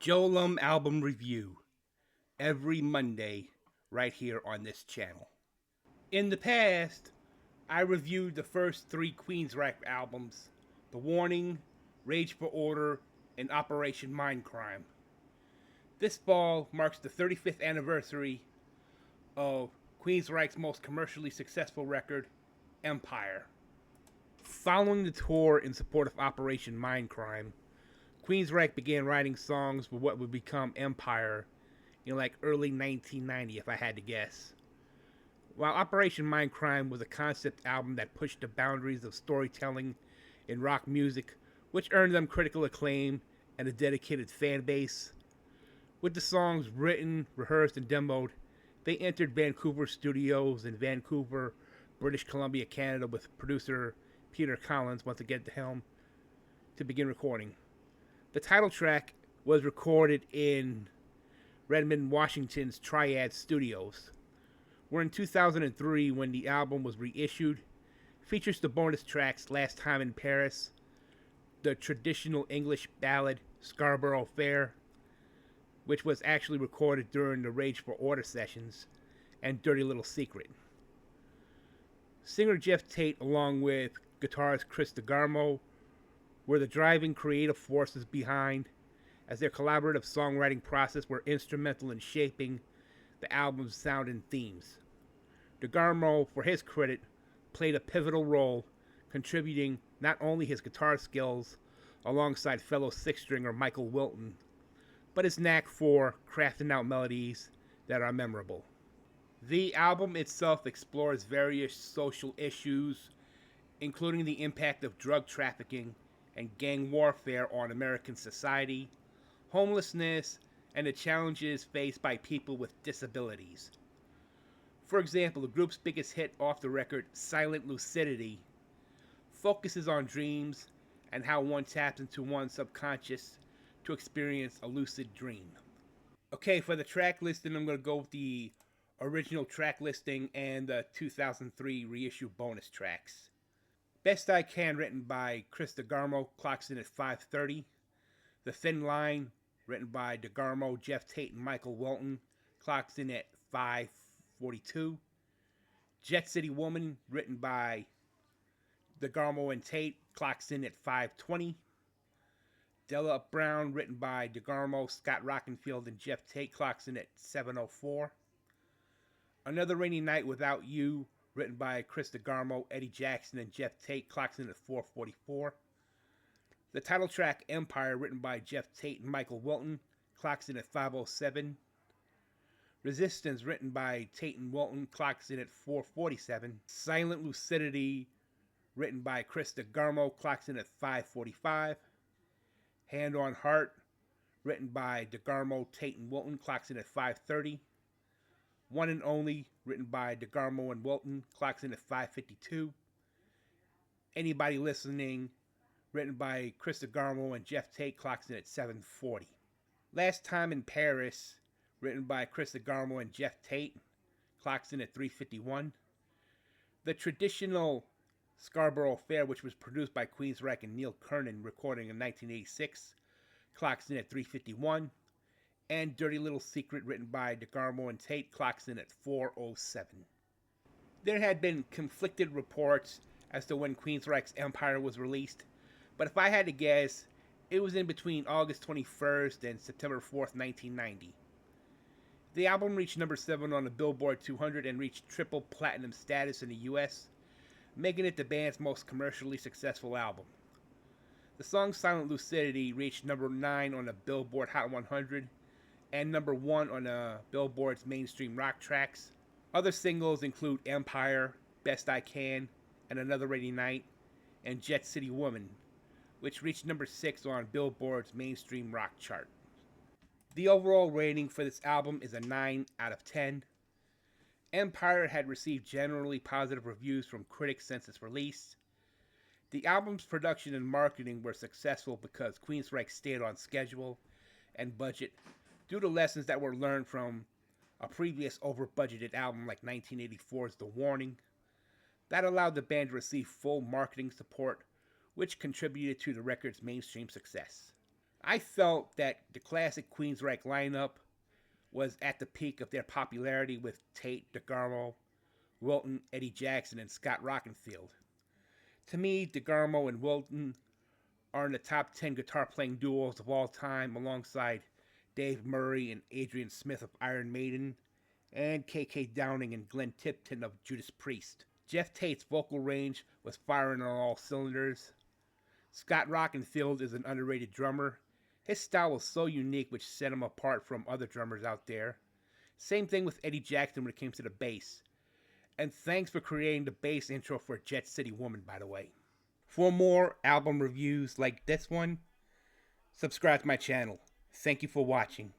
JoeLumb album review every Monday right here on this channel. In the past, I reviewed the first three Queensryche albums, The Warning, Rage for Order, and Operation Mindcrime. This fall marks the 35th anniversary of Queensryche's most commercially successful record, Empire. Following the tour in support of Operation Mindcrime, Queensryche began writing songs for what would become Empire in like early 1990, if I had to guess. While Operation Mindcrime was a concept album that pushed the boundaries of storytelling in rock music, which earned them critical acclaim and a dedicated fan base, with the songs written, rehearsed, and demoed, they entered Vancouver studios in Vancouver, British Columbia, Canada, with producer Peter Collins once again at the helm to begin recording. The title track was recorded in Redmond, Washington's Triad Studios, where in 2003, when the album was reissued, features the bonus tracks Last Time in Paris, the traditional English ballad Scarborough Fair, which was actually recorded during the Rage for Order sessions, and Dirty Little Secret. Singer Jeff Tate, along with guitarist Chris DeGarmo, were the driving creative forces behind, as their collaborative songwriting process were instrumental in shaping the album's sound and themes. DeGarmo, for his credit, played a pivotal role, contributing not only his guitar skills alongside fellow six-stringer Michael Wilton, but his knack for crafting out melodies that are memorable. The album itself explores various social issues, including the impact of drug trafficking and gang warfare on American society, homelessness, and the challenges faced by people with disabilities. For example, the group's biggest hit off the record, Silent Lucidity, focuses on dreams and how one taps into one's subconscious to experience a lucid dream. Okay, for the track listing, I'm going to go with the original track listing and the 2003 reissue bonus tracks. Best I Can, written by Chris DeGarmo, clocks in at 5:30. The Thin Line, written by DeGarmo, Jeff Tate, and Michael Wilton, clocks in at 5:42. Jet City Woman, written by DeGarmo and Tate, clocks in at 5:20. Della Brown, written by DeGarmo, Scott Rockenfield, and Jeff Tate, clocks in at 7:04. Another Rainy Night Without You, written by Chris DeGarmo, Eddie Jackson, and Jeff Tate, clocks in at 4:44. The title track, Empire, written by Jeff Tate and Michael Wilton, clocks in at 5:07. Resistance, written by Tate and Wilton, clocks in at 4:47. Silent Lucidity, written by Chris DeGarmo, clocks in at 5:45. Hand on Heart, written by DeGarmo, Tate, and Wilton, clocks in at 5:30. One and Only, written by DeGarmo and Wilton, clocks in at 5:52. Anybody Listening, written by Chris DeGarmo and Jeff Tate, clocks in at 7:40. Last Time in Paris, written by Chris DeGarmo and Jeff Tate, clocks in at 3:51. The traditional Scarborough Fair, which was produced by Queensryche and Neil Kernon, recording in 1986, clocks in at 3:51. And Dirty Little Secret, written by DeGarmo and Tate, clocks in at 4:07. There had been conflicted reports as to when Queensryche's Empire was released, but if I had to guess, it was in between August 21st and September 4th, 1990. The album reached number 7 on the Billboard 200 and reached triple platinum status in the US, making it the band's most commercially successful album. The song Silent Lucidity reached number 9 on the Billboard Hot 100 and number 1 on the Billboard's mainstream rock tracks. Other singles include Empire, Best I Can, and Another Rainy Night, and Jet City Woman, which reached number 6 on Billboard's mainstream rock chart. The overall rating for this album is a 9 out of 10. Empire had received generally positive reviews from critics since its release. The album's production and marketing were successful because Queensryche stayed on schedule and budget due to lessons that were learned from a previous over-budgeted album like 1984's The Warning. That allowed the band to receive full marketing support, which contributed to the record's mainstream success. I felt that the classic Queensryche lineup was at the peak of their popularity with Tate, DeGarmo, Wilton, Eddie Jackson, and Scott Rockenfield. To me, DeGarmo and Wilton are in the top 10 guitar playing duos of all time, alongside Dave Murray and Adrian Smith of Iron Maiden, and KK Downing and Glenn Tipton of Judas Priest. Jeff Tate's vocal range was firing on all cylinders. Scott Rockenfield is an underrated drummer. His style was so unique, which set him apart from other drummers out there. Same thing with Eddie Jackson when it came to the bass. And thanks for creating the bass intro for Jet City Woman, by the way. For more album reviews like this one, subscribe to my channel. Thank you for watching.